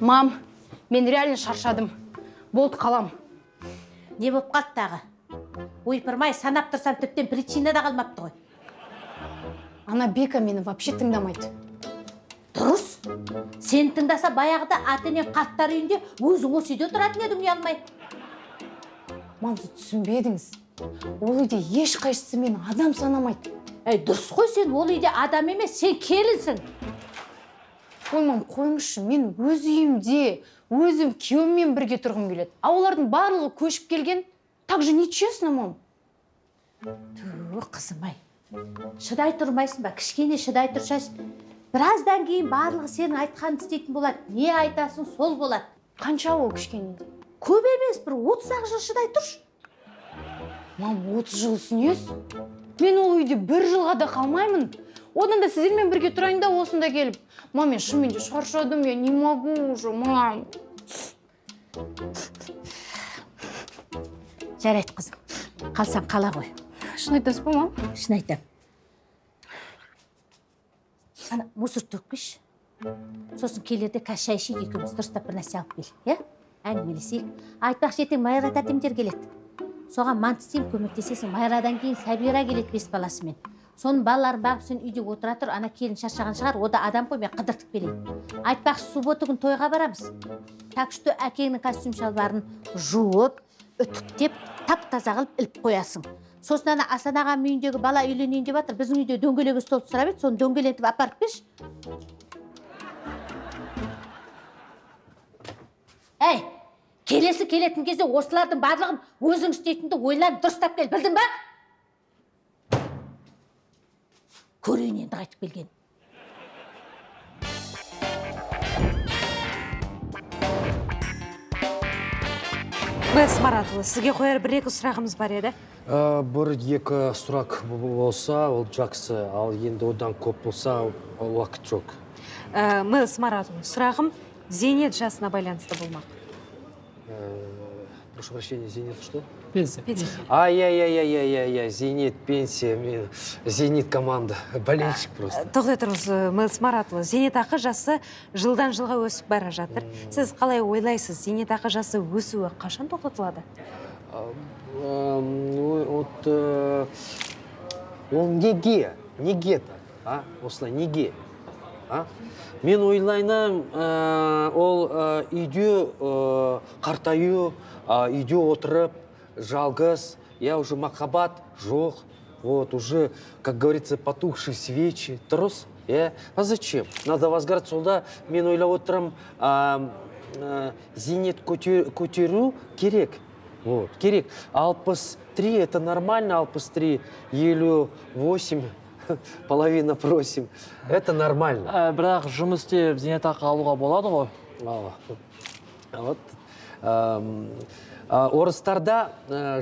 Мам, мен реально шаршадым. Болды қалам. Не боп қалды тағы? Ойпырмай санап тұрсам тіптен причина да қалмапты ғой. Ана Бека мені вообще тыңдамайды. Дұрыс. Сен тыңдаса баяғыда атенен қарттар үйінде өзің осы үйде тұратын едің ұялмай. Мам, сіз түсінбедіңіз. Ол үйде ешқайсысы мені адам санамайды. Дұрыс қой, сен ол үйде адам емес, сен келінсің. Ой, мам, қойыңызшы, мен өз үйімде, өзім күйеуіммен бірге тұрғым келеді. Олардың барлығы көшіп келген. Так же нечестно, мам. Қызым-ай. Шыдай тұрмайсың ба? Кішкене шыдай тұршаш. Біраздан кейін барлығы сенің айтқанды істейтін болады. Не айтасың, сол болады. Қанша ол кішкене? Көп емес, бір 30 жыл шыдай тұрш. Мам, 30 жыл сүнес? Мен ол үйде 1 жылға да қалмаймын. Одан да сіздермен бірге тұрайын да осында келіп. Мам, мен шынымен де шаршадым, я не могу уже, мам. Жарайды, қызым. Қалсаң қала ғой. Шын айтасыз ба, мам? Шын айтам. Ана мусор төккіш. Сосын келерде шай ішейік, екеуміз дұрыстап бір нәрсе алып кел, иә? Әңгімелесейік. Айтпақшы ертең Майра тәтемдер келеді. Соған манты істеймін, көмектесесің. Майрадан кейін Сабира келеді 5 баласымен. Соның балаларын бағып сен үйде отыра тұр, ана келін шаршаған шығар, о да адам қой, мен қыдыртып келейін. Айтпақшы суббота күн тойға барамыз. Так что әкеңнің костюм шалбарын жуып, үтіктеп, тап-таза қылып іліп қоясың. Сосын ана Асан ағам үйіндегі бала үйленейін деп жатыр, біздің үйде дөңгелегі стол сұрап еді, соны дөңгелетіп апарып беш. Келесі келетін кезде осылардың барлығын өзің істейтінді ойланып дұрыстап кел, білдің ба? Көрейін енді қайтып келген. Мэлс Маратұлы, сізге қояр бір-екі сұрағымыз бар еді? Бір-екі сұрақ болса, ол жақсы, ал енді одан көп болса, уақыт жоқ. Мэлс Маратұлы, сұрағым зейнет жасына байланысты болмақ. Прошу прощения, зейнет что? Пенсия. Ай-яй-яй-яй-яй-яй, зейнет, пенсия, мен зейнет команда, болельщик просто. Тоқтай тұрыңыз, Мэлс Маратұлы, зейнетақы жасы жылдан жылға өсіп бара жатыр. Сіз қалай ойлайсыз, зейнетақы жасы өсуі қашан тоқтатылады? Ол неге так, осылай неге? Мен ойлайным, ол үйде қартаю, үйде отырып, жалғыз, я уже махаббат жоқ, вот уже, как говорится, потухшие свечи, трус, а зачем? Надо возгорать солда, мен ойлап отырым, зейнет көтеру керек, вот, керек. 63 это нормально, 63, 58. Половина просим. Это нормально. Бірақ жұмыс істеп зейнетақы алуға болады ғой. Вот. Орыстарда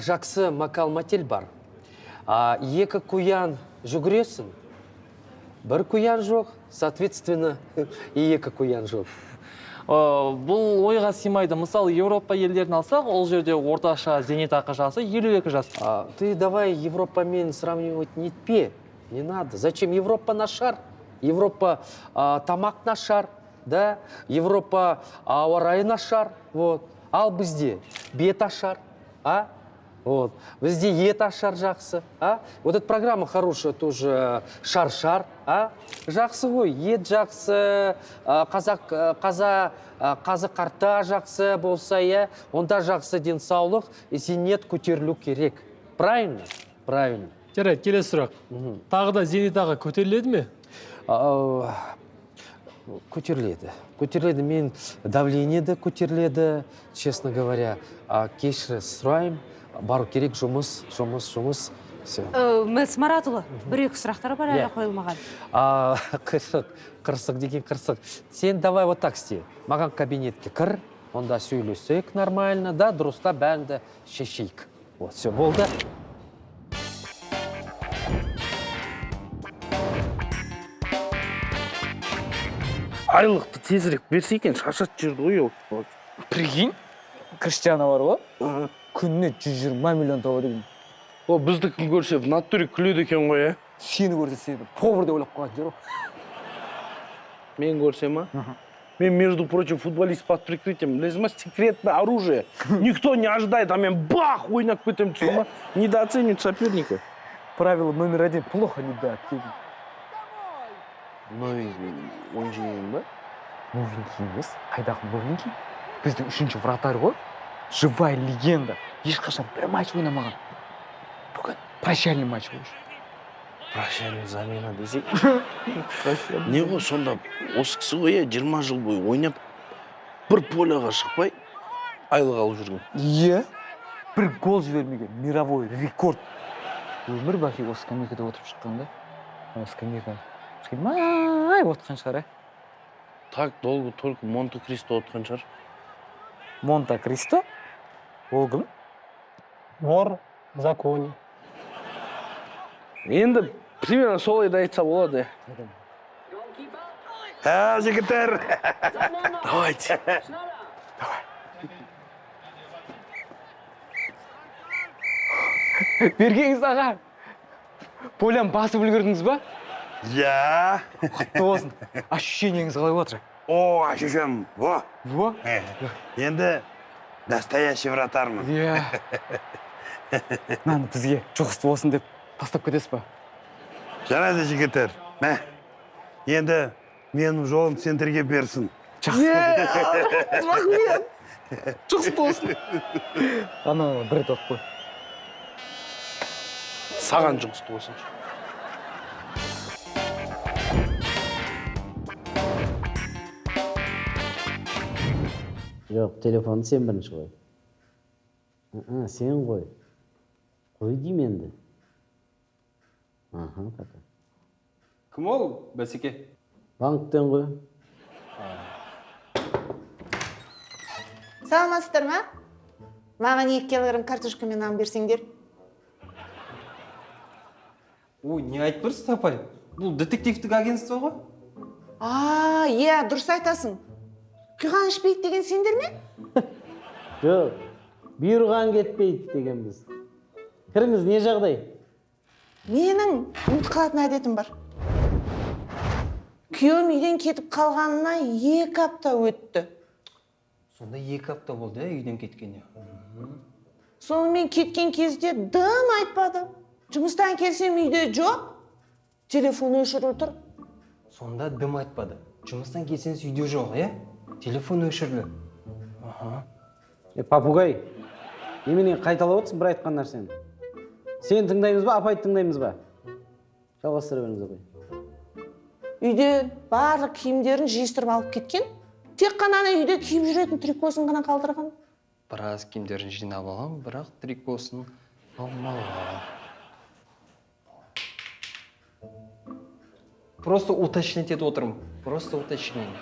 жақсы макал-матель бар. Екі куян жүгіресің, бір куян жоқ, соответственно, екі куян жоқ. Бұл ойға сыймайды. Мысалы, Европа елдерін алсақ, ол жерде орташа зейнетақы жасы 52 жас. Ты давай Европамен сравнивать не етпе. Не надо. Зачем? Европа наш шар. Европа тамақ наш шар. Да? Европа ауа райы наш шар. Вот. Ал бізде бет ашар. Вот. Бізде ет ашар жақсы. Вот эта программа хорошая тоже. Шар-шар. Жақсы ғой. Ет жақсы. Қазы қарта жақсы болса, онда жақсы денсаулық. Зейнет көтерілу керек. Правильно? Правильно. Жарайды, келесі сұрақ. Тағы да зейнетақы көтеріледі ме? Көтеріледі. Көтеріледі, мен давление де көтеріледі, честно говоря. Кешірі сұрайым, бару керек, жұмыс. Мэлс Маратұлы, бір-екі сұрақтар бар әлі қойылмаған. Қырсық деген қырсық. Сен давай вот так істе. Маған кабинетке кір, онда сөйлесек нормально, да, дұрыста бәрінді шешейік. Вот, все, болды. Айлықты тезірек берсе екен, шаршат жүрді ғой. Прикинь, Криштиана бар ғой, күніне 120 миллион табады екен. О, біздікін көрсе, в натуре күледі екен ғой, Сені көрсе, сені повар деп ойлап қалады жер. Мен көрсе ма? Мен, между прочим, футболист под прикрытием. Білесің ма, секретное оружие. Никто не ожидает, а мен бах, ойнап кетем, түсін ма? Недооценивать соперника. Правило номер 1 плохо недооценивать. Новенький ойыншы ең ба? Новенький емес, қайдағы новенький? Біздің 3-ші вратарь ғой. Живая легенда. Ешқашан бір матч ойнамаған. Бүгін прощальный матч ойнады. Прощальный замена десек. Не ғой, сонда осы кісі ғой, 20 жыл бойы ойнап, бір поляға шықпай, айлық алып жүрген. Иә. Бір гол жібермеген мировой рекорд. Өмір бақи осы скамейкада отырып шыққанда. Скамейка май отқан шығар, ә? Так долго только Монте-Кристо отқан шығар. Монте-Кристо? Ол кім? Вор в законе. Енді примерно солай да айтса болады. Жігіттер, давайте. Бергеңіз аға. Полян басып үлгердіңіз ба? Я. Құтты болсын. Ощущениеңіз қалай отыр? О, ощущением. Во. Во? Енді настоящий вратармын. Иә. Наны бізге жұғысты болсын деп тастап кетесіз ба? Жарайды жігіттер. Мә, енді менің жолым центрге берсін. Жақсы. Рахмет. Жұғысты болсын. Ана бір топ қой. Саған жұмысты болсын. Жоқ, телефонды сен бірінші қой. Сен қой. Қой дейм енді. Пока. Кім ол, бәсеке? Банктен қой. Саламатсыздар ма? Маған 2 килограмм картошка мен нан берсеңдер. Ой, не айтып тұрсыз, апай? Бұл детективтік агентство ғой? Иә, дұрыс айтасың. Құйған ішпейді деген сендер ме? Жоқ, бұйырған кетпейді дегенбіз. Кіріңіз, не жағдай? Менің ұмытып қалатын әдетім бар. Күйеуім үйден кетіп қалғанына 2 апта өтті. Сонда 2 апта болды, үйден кеткенде. Сонымен кеткен кезде дым айтпады. Жұмыстан келсем үйде жоқ. Телефон өшіріліп тұр. Сонда дым айтпады. Жұмыстан келсеңіз үйде жоқ, е? Телефон өшірлі. Папугай, немене қайталап отырсың бір айтқан нәрсені? Сен тыңдаймыз ба, апайды тыңдаймыз ба? Жалғастыра беріңіз, апай. Үйде барлық киімдерін жиыстырып алып кеткен. Тек қана үйде киіп жүретін трикосын ғана қалдырған. Біраз киімдерін жинап алған, бірақ трикосын алмаған. Просто уточнить етіп отырмын. Просто уточнение.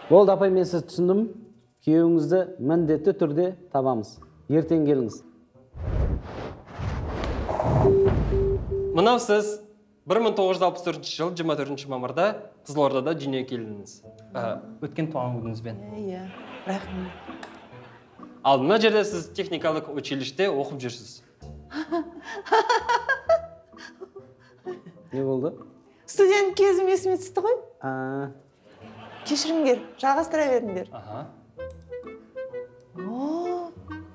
Болды, апай, мен сіз түсіндім. Күйеуіңізді міндетті түрде табамыз. Ертең келіңіз. Мынау сіз 1964 жыл 24 мамырда Қызылордада дүниеге келдіңіз. Өткен туған күніңізбен. Иә, рахмет. Ал мына жерде сіз техникалық училищте оқып жүрсіз. Не болды? Студент кезім есіме түсті ғой. Кешіріңдер, жалғастыра беріңдер.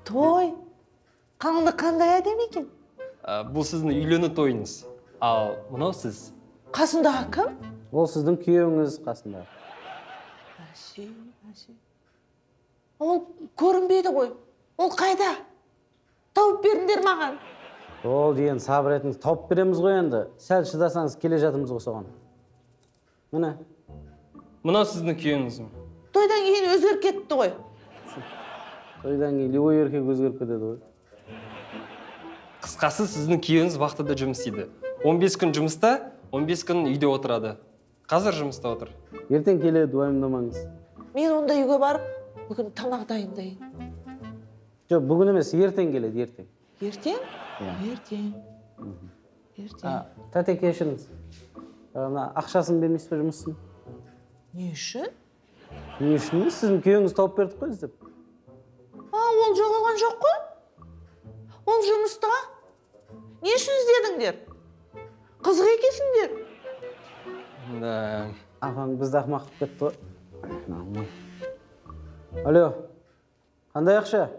Той. Қалыңды қандай әдем екен? Бұл сіздің үйлену тойыңыз. Ал мынау сіз. Қасындағы кім? Ол сіздің күйеуіңіз қасында. Әше. Ол көрінбейді ғой. Ол қайда? Тауып беріңдер маған. Ол деген сабыр етіңіз, тауып береміз ғой енді. Сәл шыдасаңыз келе жатырмыз ғой соған. Міне. Мынау сіздің күйеуіңіз. Тойдан кейін өзгеріп кетті ғой. Тойдан кейін любой еркек өзгеріп кетеді ғой. Қысқасы сіздің күйеуіңіз вахтада жұмыс істейді. 15 күн жұмыста, 15 күн үйде отырады. Қазір жұмыста отыр. Ертең келеді, уайымдамаңыз. Мен онда үйге барып, бүгін тамақ дайындайын. Жоқ, бүгін емес, ертең келеді, ертең. Ертең? Ертең. Тәте, кешіріңіз. Ақшасын бермейсіз бе жұмысын? Не үшін? Не үшін емес? Сіздің күйеуіңіз тауып бердік қой іздеп. Ол жоғалған жоқ қой? Ол жұмыста. Не үшін іздедіңдер? Қызық екенсіңдер. Ағаң бізді ақымақ қылып кетті ғой. Алло, қандай ақша?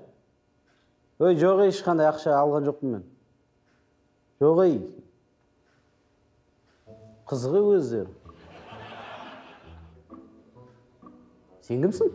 Ой, жоқ ешқандай ақша алған жоқпын мен. Жоқ қызығы өздері. Сен кімсің?